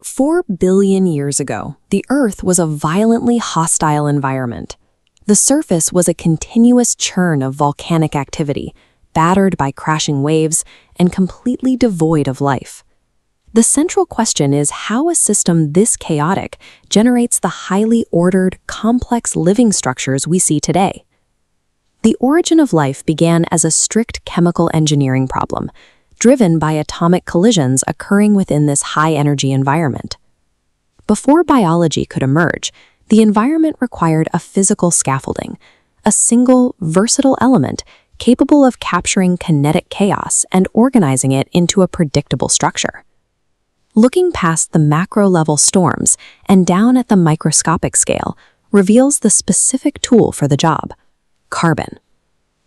4 billion years ago, the Earth was a violently hostile environment. The surface was a continuous churn of volcanic activity, battered by crashing waves and completely devoid of life. The central question is how a system this chaotic generates the highly ordered, complex living structures we see today. The origin of life began as a strict chemical engineering problem, driven by atomic collisions occurring within this high-energy environment. Before biology could emerge, the environment required a physical scaffolding, a single, versatile element capable of capturing kinetic chaos and organizing it into a predictable structure. Looking past the macro-level storms and down at the microscopic scale reveals the specific tool for the job: carbon.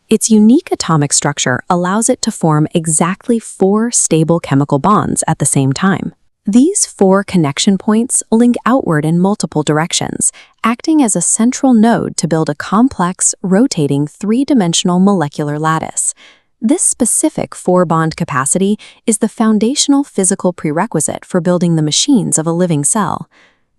Its unique atomic structure allows it to form exactly 4 stable chemical bonds at the same time. These 4 connection points link outward in multiple directions, acting as a central node to build a complex, rotating 3-dimensional molecular lattice. This specific 4-bond capacity is the foundational physical prerequisite for building the machines of a living cell.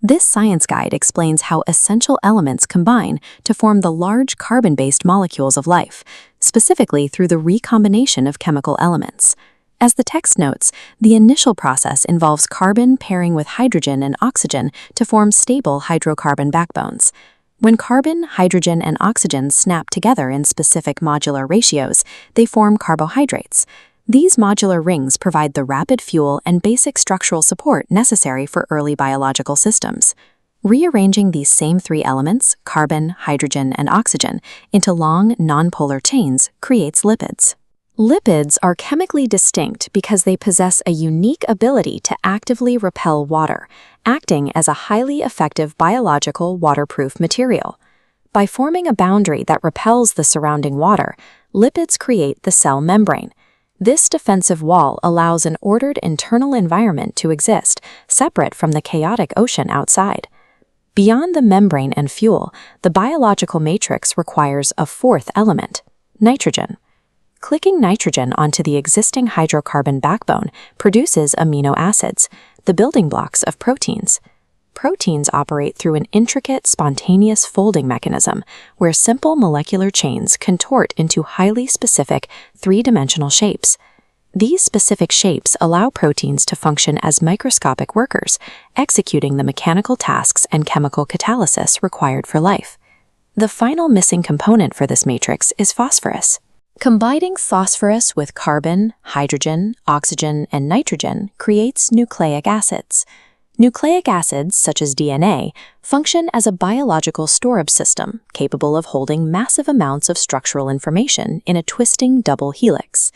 This science guide explains how essential elements combine to form the large carbon-based molecules of life, specifically through the recombination of chemical elements. As the text notes, the initial process involves carbon pairing with hydrogen and oxygen to form stable hydrocarbon backbones. When carbon, hydrogen, and oxygen snap together in specific modular ratios, they form carbohydrates. These modular rings provide the rapid fuel and basic structural support necessary for early biological systems. Rearranging these same 3 elements, carbon, hydrogen, and oxygen, into long, nonpolar chains creates lipids. Lipids are chemically distinct because they possess a unique ability to actively repel water, acting as a highly effective biological waterproof material. By forming a boundary that repels the surrounding water, lipids create the cell membrane. This defensive wall allows an ordered internal environment to exist, separate from the chaotic ocean outside. Beyond the membrane and fuel, the biological matrix requires a 4th element: nitrogen. Clicking nitrogen onto the existing hydrocarbon backbone produces amino acids, the building blocks of proteins. Proteins operate through an intricate, spontaneous folding mechanism where simple molecular chains contort into highly specific 3-dimensional shapes. These specific shapes allow proteins to function as microscopic workers, executing the mechanical tasks and chemical catalysis required for life. The final missing component for this matrix is phosphorus. Combining phosphorus with carbon, hydrogen, oxygen, and nitrogen creates nucleic acids. Nucleic acids, such as DNA, function as a biological storage system capable of holding massive amounts of structural information in a twisting double helix.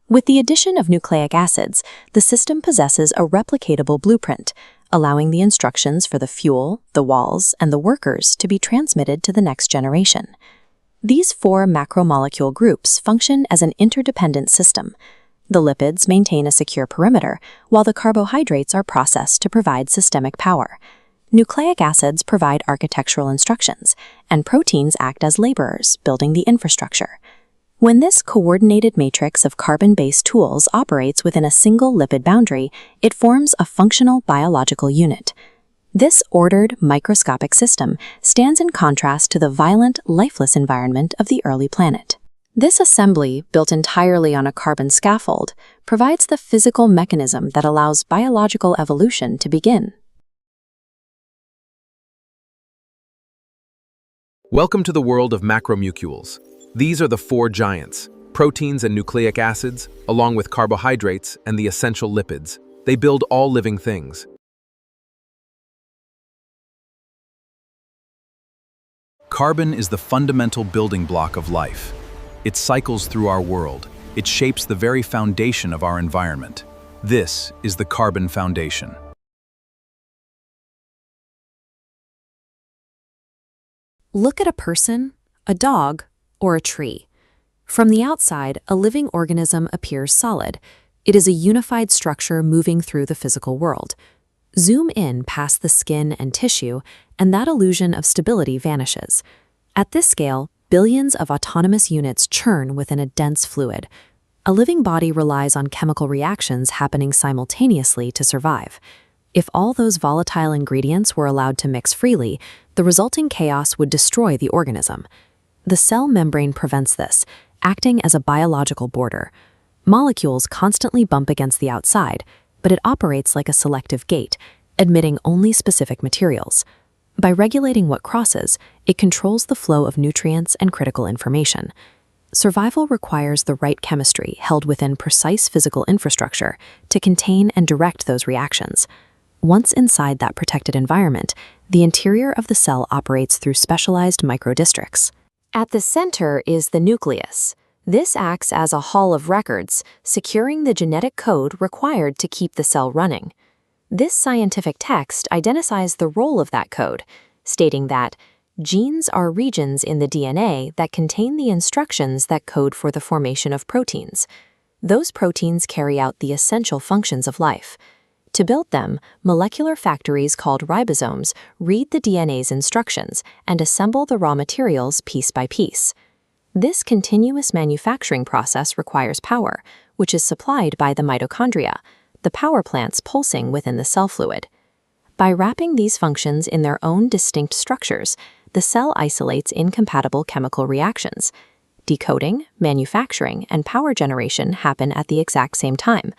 With the addition of nucleic acids, the system possesses a replicatable blueprint, allowing the instructions for the fuel, the walls, and the workers to be transmitted to the next generation. These 4 macromolecule groups function as an interdependent system. The lipids maintain a secure perimeter, while the carbohydrates are processed to provide systemic power. Nucleic acids provide architectural instructions, and proteins act as laborers, building the infrastructure. When this coordinated matrix of carbon-based tools operates within a single lipid boundary, it forms a functional biological unit. This ordered, microscopic system stands in contrast to the violent, lifeless environment of the early planet. This assembly, built entirely on a carbon scaffold, provides the physical mechanism that allows biological evolution to begin. Welcome to the world of macromolecules. These are the 4 giants: proteins and nucleic acids, along with carbohydrates and the essential lipids. They build all living things. Carbon is the fundamental building block of life. It cycles through our world. It shapes the very foundation of our environment. This is the carbon foundation. Look at a person, a dog, or a tree. From the outside, a living organism appears solid. It is a unified structure moving through the physical world. Zoom in past the skin and tissue, and that illusion of stability vanishes. At this scale, billions of autonomous units churn within a dense fluid. A living body relies on chemical reactions happening simultaneously to survive. If all those volatile ingredients were allowed to mix freely, the resulting chaos would destroy the organism. The cell membrane prevents this, acting as a biological border. Molecules constantly bump against the outside, but it operates like a selective gate, admitting only specific materials. By regulating what crosses, it controls the flow of nutrients and critical information. Survival requires the right chemistry held within precise physical infrastructure to contain and direct those reactions. Once inside that protected environment, the interior of the cell operates through specialized microdistricts. At the center is the nucleus. This acts as a hall of records, securing the genetic code required to keep the cell running. This scientific text identifies the role of that code, stating that genes are regions in the DNA that contain the instructions that code for the formation of proteins. Those proteins carry out the essential functions of life. To build them, molecular factories called ribosomes read the DNA's instructions and assemble the raw materials piece by piece. This continuous manufacturing process requires power, which is supplied by the mitochondria, the power plants pulsing within the cell fluid. By wrapping these functions in their own distinct structures, the cell isolates incompatible chemical reactions. Decoding, manufacturing, and power generation happen at the exact same time.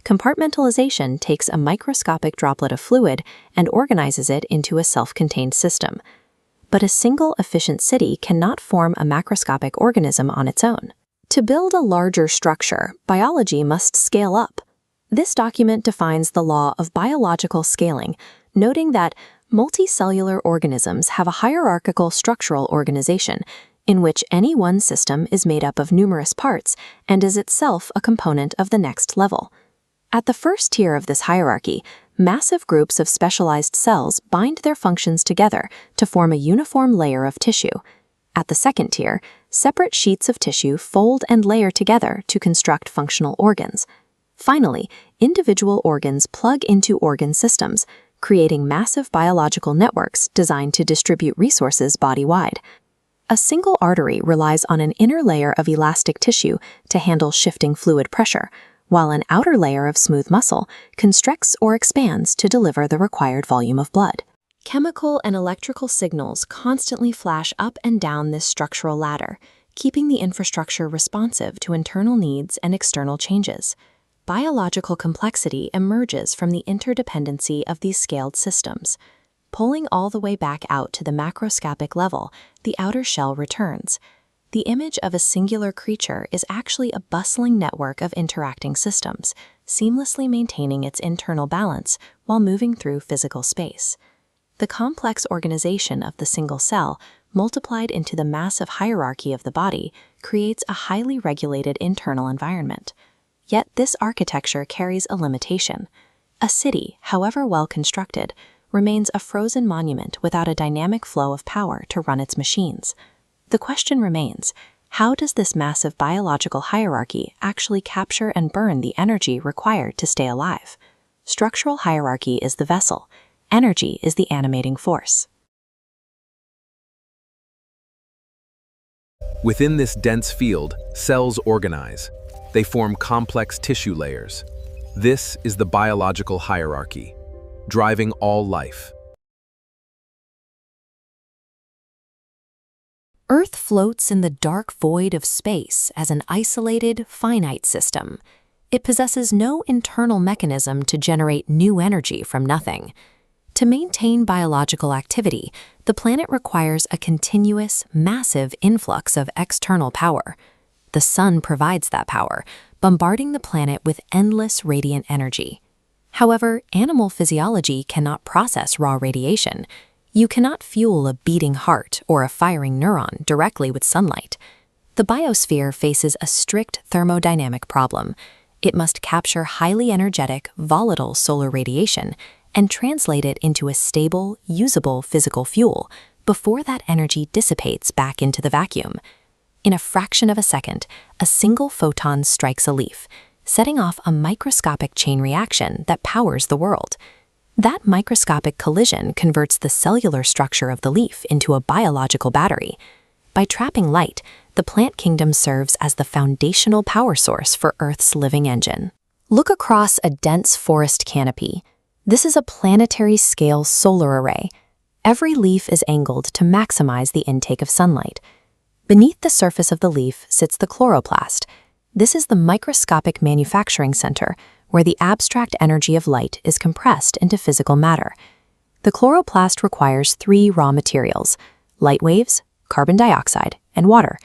Compartmentalization takes a microscopic droplet of fluid and organizes it into a self-contained system. But a single efficient city cannot form a macroscopic organism on its own. To build a larger structure, biology must scale up. This document defines the law of biological scaling, noting that multicellular organisms have a hierarchical structural organization in which any one system is made up of numerous parts and is itself a component of the next level. At the first tier of this hierarchy, massive groups of specialized cells bind their functions together to form a uniform layer of tissue. At the second tier, separate sheets of tissue fold and layer together to construct functional organs. Finally, individual organs plug into organ systems, creating massive biological networks designed to distribute resources body-wide. A single artery relies on an inner layer of elastic tissue to handle shifting fluid pressure, while an outer layer of smooth muscle constricts or expands to deliver the required volume of blood. Chemical and electrical signals constantly flash up and down this structural ladder, keeping the infrastructure responsive to internal needs and external changes. Biological complexity emerges from the interdependency of these scaled systems. Pulling all the way back out to the macroscopic level, the outer shell returns. The image of a singular creature is actually a bustling network of interacting systems, seamlessly maintaining its internal balance while moving through physical space. The complex organization of the single cell, multiplied into the massive hierarchy of the body, creates a highly regulated internal environment. Yet this architecture carries a limitation. A city, however well constructed, remains a frozen monument without a dynamic flow of power to run its machines. The question remains, how does this massive biological hierarchy actually capture and burn the energy required to stay alive? Structural hierarchy is the vessel. Energy is the animating force. Within this dense field, cells organize. They form complex tissue layers. This is the biological hierarchy, driving all life. Earth floats in the dark void of space as an isolated, finite system. It possesses no internal mechanism to generate new energy from nothing. To maintain biological activity, the planet requires a continuous, massive influx of external power. The sun provides that power, bombarding the planet with endless radiant energy. However, animal physiology cannot process raw radiation. You cannot fuel a beating heart or a firing neuron directly with sunlight. The biosphere faces a strict thermodynamic problem. It must capture highly energetic, volatile solar radiation and translate it into a stable, usable physical fuel before that energy dissipates back into the vacuum. In a fraction of a second, a single photon strikes a leaf, setting off a microscopic chain reaction that powers the world. That microscopic collision converts the cellular structure of the leaf into a biological battery. By trapping light, the plant kingdom serves as the foundational power source for Earth's living engine. Look across a dense forest canopy. This is a planetary-scale solar array. Every leaf is angled to maximize the intake of sunlight. Beneath the surface of the leaf sits the chloroplast. This is the microscopic manufacturing center, where the abstract energy of light is compressed into physical matter. The chloroplast requires 3 raw materials: light waves, carbon dioxide, and water.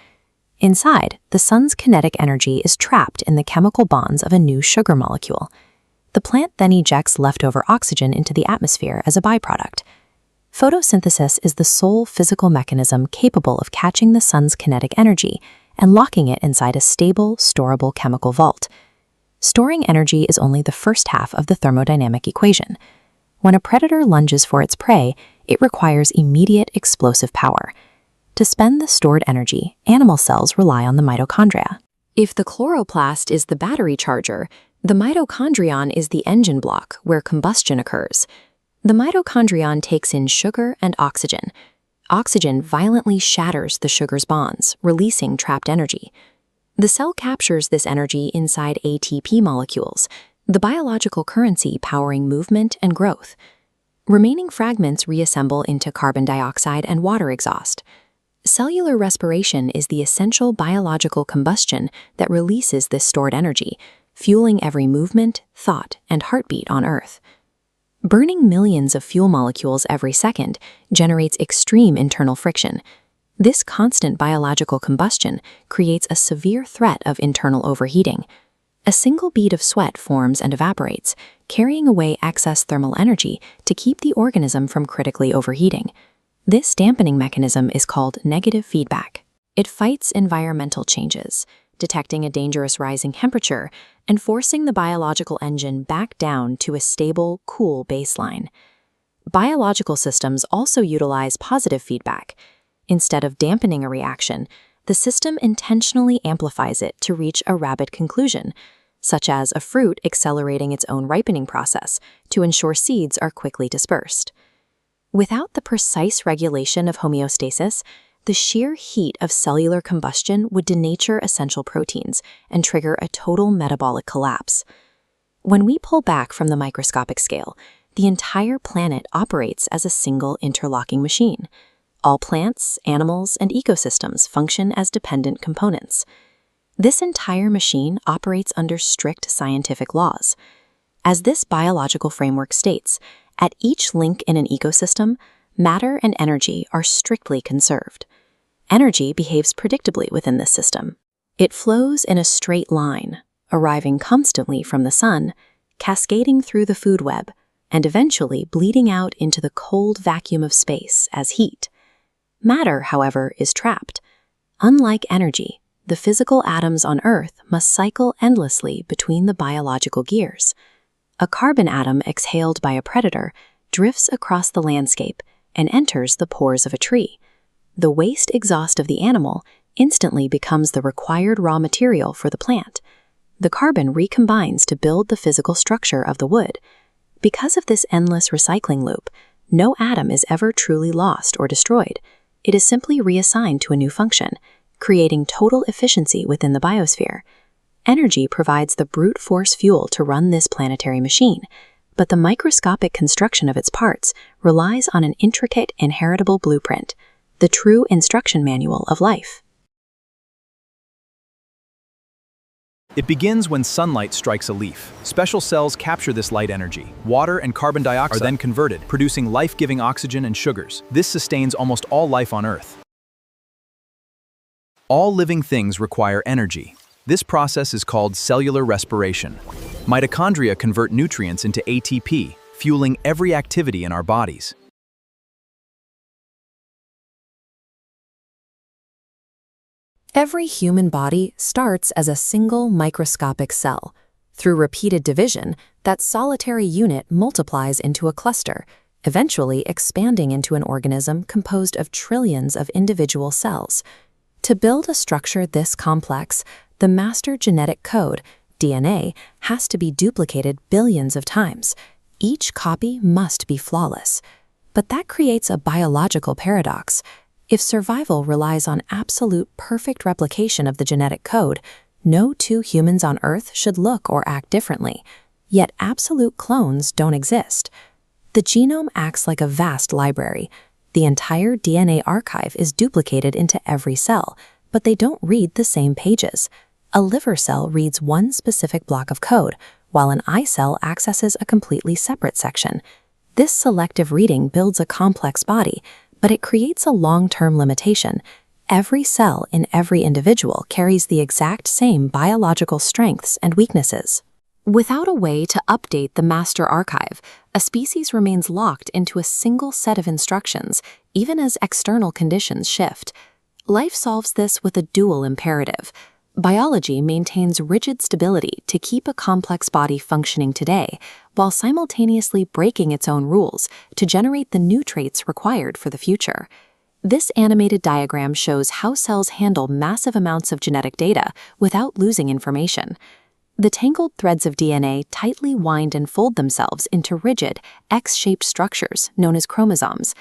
Inside, the sun's kinetic energy is trapped in the chemical bonds of a new sugar molecule. The plant then ejects leftover oxygen into the atmosphere as a byproduct. Photosynthesis is the sole physical mechanism capable of catching the sun's kinetic energy and locking it inside a stable, storable chemical vault. Storing energy is only the first half of the thermodynamic equation. When a predator lunges for its prey, it requires immediate explosive power. To spend the stored energy, animal cells rely on the mitochondria. If the chloroplast is the battery charger, the mitochondrion is the engine block where combustion occurs. The mitochondrion takes in sugar and oxygen. Oxygen violently shatters the sugar's bonds, releasing trapped energy. The cell captures this energy inside ATP molecules, the biological currency powering movement and growth. Remaining fragments reassemble into carbon dioxide and water exhaust. Cellular respiration is the essential biological combustion that releases this stored energy, fueling every movement, thought, and heartbeat on Earth. Burning millions of fuel molecules every second generates extreme internal friction. This constant biological combustion creates a severe threat of internal overheating. A single bead of sweat forms and evaporates, carrying away excess thermal energy to keep the organism from critically overheating. This dampening mechanism is called negative feedback. It fights environmental changes, detecting a dangerous rising temperature and forcing the biological engine back down to a stable, cool baseline. Biological systems also utilize positive feedback. Instead of dampening a reaction, the system intentionally amplifies it to reach a rapid conclusion, such as a fruit accelerating its own ripening process to ensure seeds are quickly dispersed. Without the precise regulation of homeostasis, the sheer heat of cellular combustion would denature essential proteins and trigger a total metabolic collapse. When we pull back from the microscopic scale, the entire planet operates as a single interlocking machine. All plants, animals, and ecosystems function as dependent components. This entire machine operates under strict scientific laws. As this biological framework states, at each link in an ecosystem, matter and energy are strictly conserved. Energy behaves predictably within this system. It flows in a straight line, arriving constantly from the sun, cascading through the food web, and eventually bleeding out into the cold vacuum of space as heat. Matter, however, is trapped. Unlike energy, the physical atoms on Earth must cycle endlessly between the biological gears. A carbon atom exhaled by a predator drifts across the landscape and enters the pores of a tree. The waste exhaust of the animal instantly becomes the required raw material for the plant. The carbon recombines to build the physical structure of the wood. Because of this endless recycling loop, no atom is ever truly lost or destroyed. It is simply reassigned to a new function, creating total efficiency within the biosphere. Energy provides the brute force fuel to run this planetary machine, but the microscopic construction of its parts relies on an intricate, inheritable blueprint, the true instruction manual of life. It begins when sunlight strikes a leaf. Special cells capture this light energy. Water and carbon dioxide are then converted, producing life-giving oxygen and sugars. This sustains almost all life on Earth. All living things require energy. This process is called cellular respiration. Mitochondria convert nutrients into ATP, fueling every activity in our bodies. Every human body starts as a single microscopic cell. Through repeated division, that solitary unit multiplies into a cluster, eventually expanding into an organism composed of trillions of individual cells. To build a structure this complex, the master genetic code, DNA, has to be duplicated billions of times. Each copy must be flawless. But that creates a biological paradox. If survival relies on absolute perfect replication of the genetic code, no two humans on Earth should look or act differently. yet absolute clones don't exist. The genome acts like a vast library. The entire DNA archive is duplicated into every cell, but they don't read the same pages. A liver cell reads one specific block of code, while an eye cell accesses a completely separate section. This selective reading builds a complex body, but it creates a long-term limitation. Every cell in every individual carries the exact same biological strengths and weaknesses. Without a way to update the master archive, a species remains locked into a single set of instructions, even as external conditions shift. Life solves this with a dual imperative. Biology maintains rigid stability to keep a complex body functioning today, while simultaneously breaking its own rules to generate the new traits required for the future. This animated diagram shows how cells handle massive amounts of genetic data without losing information. The tangled threads of DNA tightly wind and fold themselves into rigid, X-shaped structures known as chromosomes.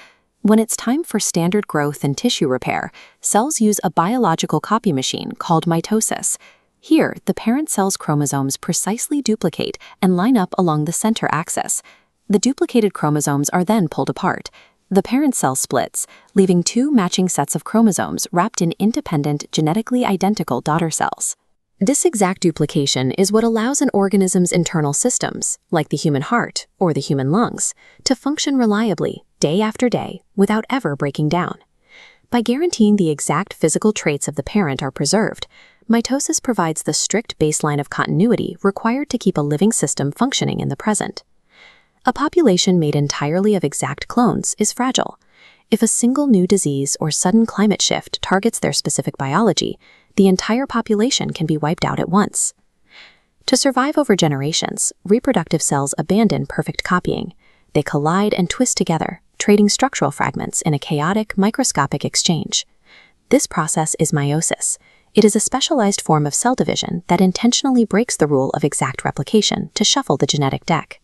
When it's time for standard growth and tissue repair, cells use a biological copy machine called mitosis. Here, the parent cell's chromosomes precisely duplicate and line up along the center axis. The duplicated chromosomes are then pulled apart. The parent cell splits, leaving two matching sets of chromosomes wrapped in independent, genetically identical daughter cells. This exact duplication is what allows an organism's internal systems, like the human heart or the human lungs, to function reliably, day after day, without ever breaking down. By guaranteeing the exact physical traits of the parent are preserved, mitosis provides the strict baseline of continuity required to keep a living system functioning in the present. A population made entirely of exact clones is fragile. If a single new disease or sudden climate shift targets their specific biology, the entire population can be wiped out at once. To survive over generations, reproductive cells abandon perfect copying. They collide and twist together, trading structural fragments in a chaotic, microscopic exchange. This process is meiosis. It is a specialized form of cell division that intentionally breaks the rule of exact replication to shuffle the genetic deck.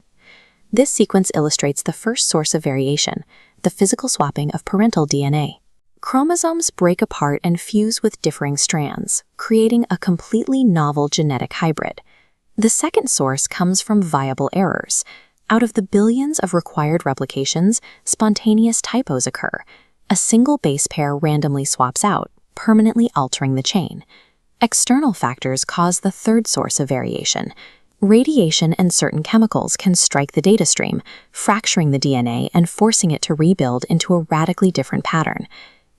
This sequence illustrates the first source of variation, the physical swapping of parental DNA. Chromosomes break apart and fuse with differing strands, creating a completely novel genetic hybrid. The second source comes from viable errors. Out of the billions of required replications, spontaneous typos occur. A single base pair randomly swaps out, permanently altering the chain. External factors cause the third source of variation. Radiation and certain chemicals can strike the data stream, fracturing the DNA and forcing it to rebuild into a radically different pattern.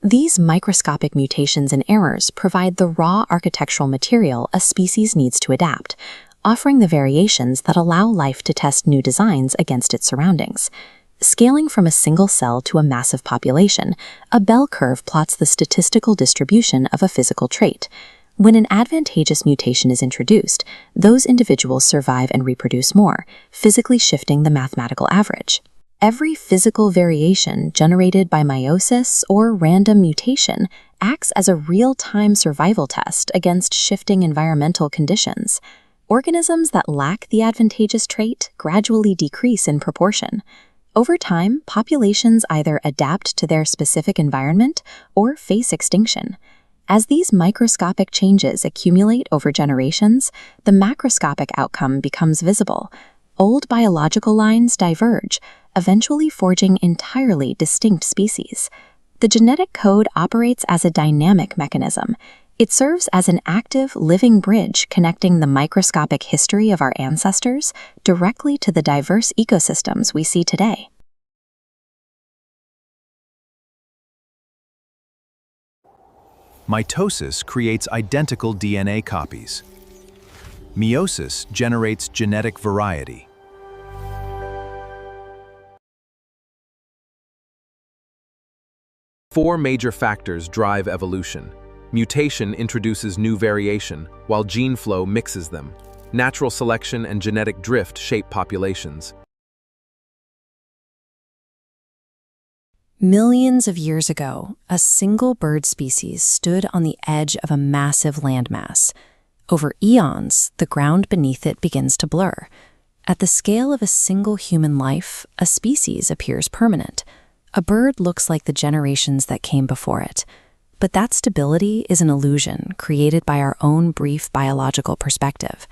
These microscopic mutations and errors provide the raw architectural material a species needs to adapt, offering the variations that allow life to test new designs against its surroundings. Scaling from a single cell to a massive population, a bell curve plots the statistical distribution of a physical trait. When an advantageous mutation is introduced, those individuals survive and reproduce more, physically shifting the mathematical average. Every physical variation generated by meiosis or random mutation acts as a real-time survival test against shifting environmental conditions. Organisms that lack the advantageous trait gradually decrease in proportion. Over time, populations either adapt to their specific environment or face extinction. As these microscopic changes accumulate over generations, the macroscopic outcome becomes visible. Old biological lines diverge, eventually forging entirely distinct species. The genetic code operates as a dynamic mechanism. It serves as an active, living bridge connecting the microscopic history of our ancestors directly to the diverse ecosystems we see today. Mitosis creates identical DNA copies. Meiosis generates genetic variety. Four major factors drive evolution. Mutation introduces new variation, while gene flow mixes them. Natural selection and genetic drift shape populations. Millions of years ago, a single bird species stood on the edge of a massive landmass. Over eons, the ground beneath it begins to blur. At the scale of a single human life, a species appears permanent. A bird looks like the generations that came before it. But that stability is an illusion created by our own brief biological perspective.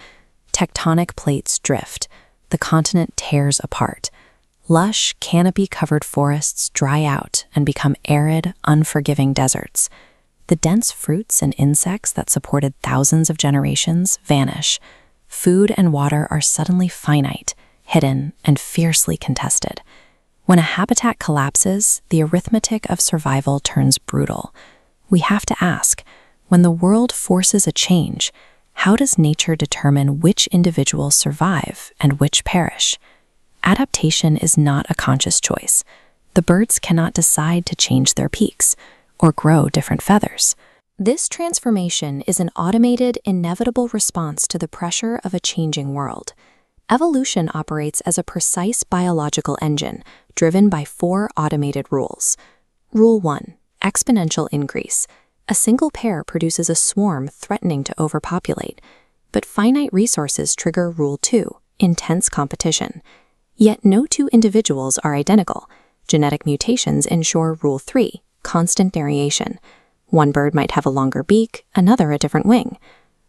Tectonic plates drift. the continent tears apart. Lush, canopy-covered forests dry out and become arid, unforgiving deserts. The dense fruits and insects that supported thousands of generations vanish. Food and water are suddenly finite, hidden, and fiercely contested. When a habitat collapses, the arithmetic of survival turns brutal. We have to ask, when the world forces a change, how does nature determine which individuals survive and which perish? Adaptation is not a conscious choice. The birds cannot decide to change their beaks or grow different feathers. This transformation is an automated, inevitable response to the pressure of a changing world. Evolution operates as a precise biological engine, driven by 4 automated rules. Rule 1. Exponential increase. A single pair produces a swarm threatening to overpopulate. But finite resources trigger Rule 2. Intense competition. Yet no 2 individuals are identical. Genetic mutations ensure Rule 3. Constant variation. One bird might have a longer beak, another a different wing.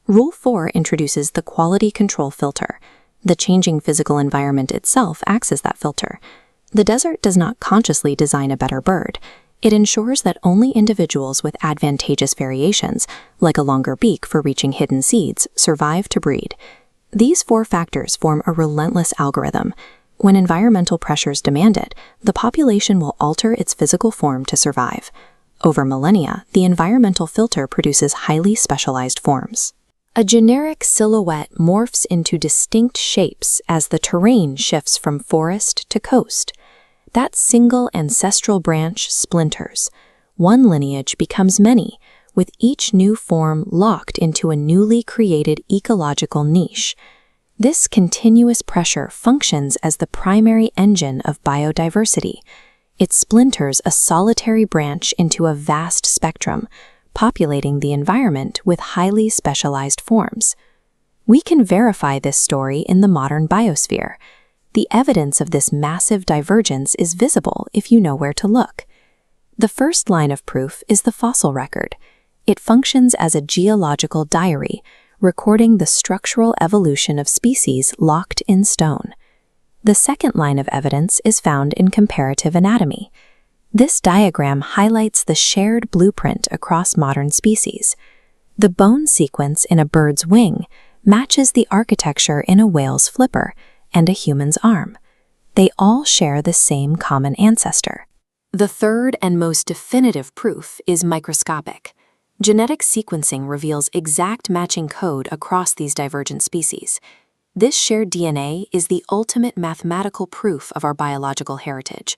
Rule 4 introduces the quality control filter. The changing physical environment itself acts as that filter. The desert does not consciously design a better bird. It ensures that only individuals with advantageous variations, like a longer beak for reaching hidden seeds, survive to breed. These 4 factors form a relentless algorithm. When environmental pressures demand it, the population will alter its physical form to survive. Over millennia, the environmental filter produces highly specialized forms. A generic silhouette morphs into distinct shapes as the terrain shifts from forest to coast. That single ancestral branch splinters. One lineage becomes many, with each new form locked into a newly created ecological niche. This continuous pressure functions as the primary engine of biodiversity. It splinters a solitary branch into a vast spectrum, populating the environment with highly specialized forms. We can verify this story in the modern biosphere. The evidence of this massive divergence is visible if you know where to look. The first line of proof is the fossil record. It functions as a geological diary, recording the structural evolution of species locked in stone. The second line of evidence is found in comparative anatomy. This diagram highlights the shared blueprint across modern species. The bone sequence in a bird's wing matches the architecture in a whale's flipper and a human's arm. They all share the same common ancestor. The third and most definitive proof is microscopic. Genetic sequencing reveals exact matching code across these divergent species. This shared DNA is the ultimate mathematical proof of our biological heritage.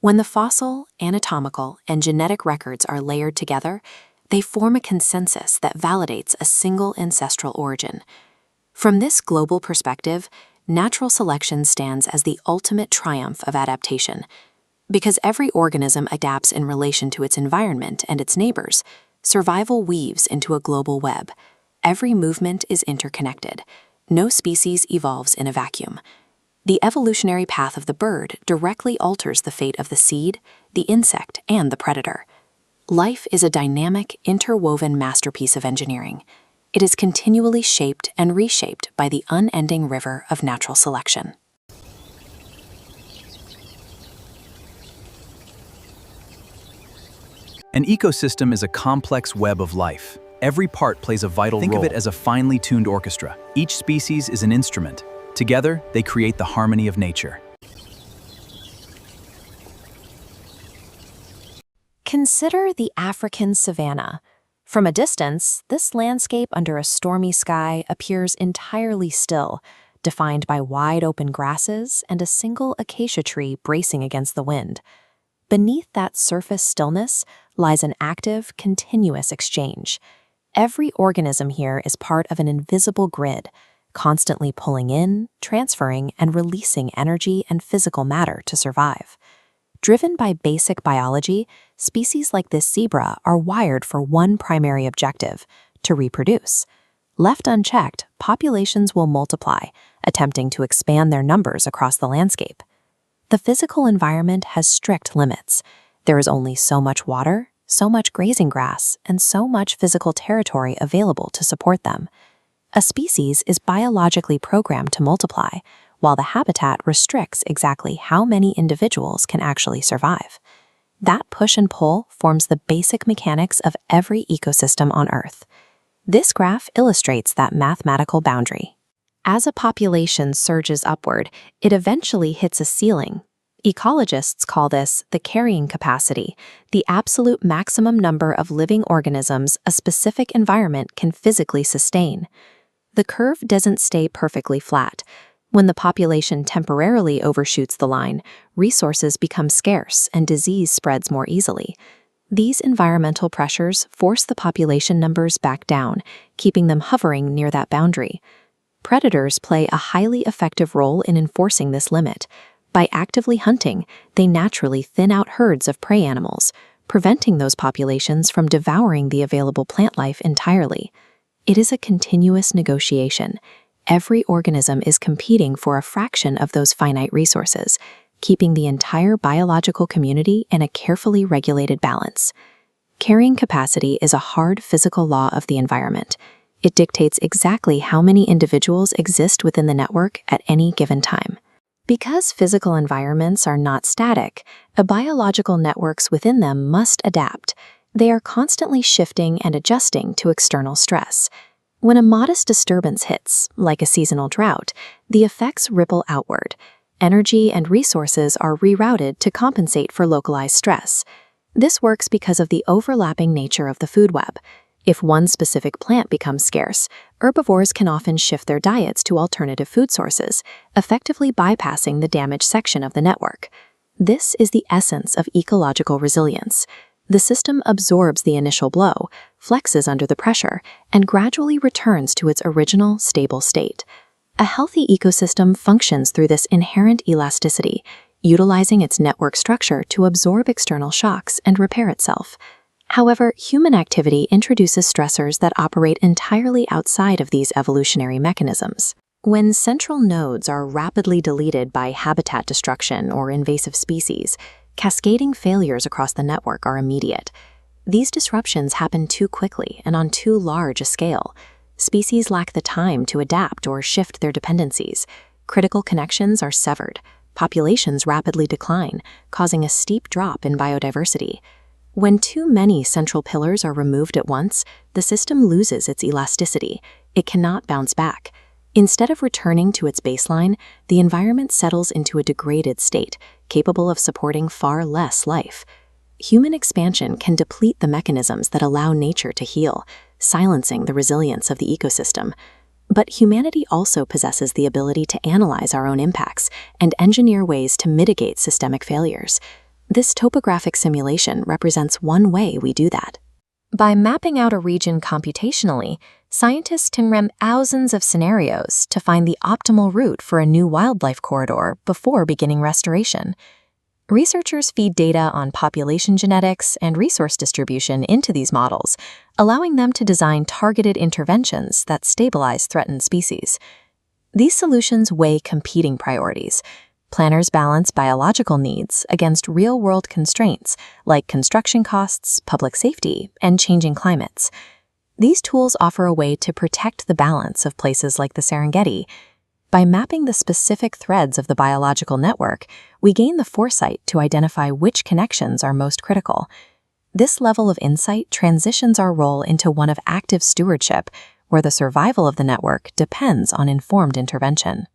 When the fossil, anatomical, and genetic records are layered together, they form a consensus that validates a single ancestral origin. From this global perspective, natural selection stands as the ultimate triumph of adaptation. Because every organism adapts in relation to its environment and its neighbors, survival weaves into a global web. Every movement is interconnected. No species evolves in a vacuum. The evolutionary path of the bird directly alters the fate of the seed, the insect, and the predator. Life is a dynamic, interwoven masterpiece of engineering. It is continually shaped and reshaped by the unending river of natural selection. An ecosystem is a complex web of life. Every part plays a vital role. Think of it as a finely tuned orchestra. Each species is an instrument. Together, they create the harmony of nature. Consider the African savanna. From a distance, this landscape under a stormy sky appears entirely still, defined by wide-open grasses and a single acacia tree bracing against the wind. Beneath that surface stillness lies an active, continuous exchange. Every organism here is part of an invisible grid, constantly pulling in, transferring, and releasing energy and physical matter to survive. Driven by basic biology, species like this zebra are wired for one primary objective: to reproduce. Left unchecked, populations will multiply, attempting to expand their numbers across the landscape. The physical environment has strict limits. There is only so much water, so much grazing grass, and so much physical territory available to support them. A species is biologically programmed to multiply, while the habitat restricts exactly how many individuals can actually survive. That push and pull forms the basic mechanics of every ecosystem on Earth. This graph illustrates that mathematical boundary. As a population surges upward, it eventually hits a ceiling. Ecologists call this the carrying capacity, the absolute maximum number of living organisms a specific environment can physically sustain. The curve doesn't stay perfectly flat. When the population temporarily overshoots the line, resources become scarce and disease spreads more easily. These environmental pressures force the population numbers back down, keeping them hovering near that boundary. Predators play a highly effective role in enforcing this limit. By actively hunting, they naturally thin out herds of prey animals, preventing those populations from devouring the available plant life entirely. It is a continuous negotiation. Every organism is competing for a fraction of those finite resources, keeping the entire biological community in a carefully regulated balance. Carrying capacity is a hard physical law of the environment. It dictates exactly how many individuals exist within the network at any given time. Because physical environments are not static, the biological networks within them must adapt. They are constantly shifting and adjusting to external stress. When a modest disturbance hits, like a seasonal drought, the effects ripple outward. Energy and resources are rerouted to compensate for localized stress. This works because of the overlapping nature of the food web. If one specific plant becomes scarce, herbivores can often shift their diets to alternative food sources, effectively bypassing the damaged section of the network. This is the essence of ecological resilience. The system absorbs the initial blow, flexes under the pressure, and gradually returns to its original stable state. A healthy ecosystem functions through this inherent elasticity, utilizing its network structure to absorb external shocks and repair itself. However, human activity introduces stressors that operate entirely outside of these evolutionary mechanisms. When central nodes are rapidly deleted by habitat destruction or invasive species, cascading failures across the network are immediate. These disruptions happen too quickly and on too large a scale. Species lack the time to adapt or shift their dependencies. Critical connections are severed. Populations rapidly decline, causing a steep drop in biodiversity. When too many central pillars are removed at once, the system loses its elasticity. It cannot bounce back. Instead of returning to its baseline, the environment settles into a degraded state, capable of supporting far less life. Human expansion can deplete the mechanisms that allow nature to heal, silencing the resilience of the ecosystem. But humanity also possesses the ability to analyze our own impacts and engineer ways to mitigate systemic failures. This topographic simulation represents one way we do that. By mapping out a region computationally, scientists can run thousands of scenarios to find the optimal route for a new wildlife corridor before beginning restoration. Researchers feed data on population genetics and resource distribution into these models, allowing them to design targeted interventions that stabilize threatened species. These solutions weigh competing priorities. Planners balance biological needs against real-world constraints like construction costs, public safety, and changing climates. These tools offer a way to protect the balance of places like the Serengeti. By mapping the specific threads of the biological network, we gain the foresight to identify which connections are most critical. This level of insight transitions our role into one of active stewardship, where the survival of the network depends on informed intervention.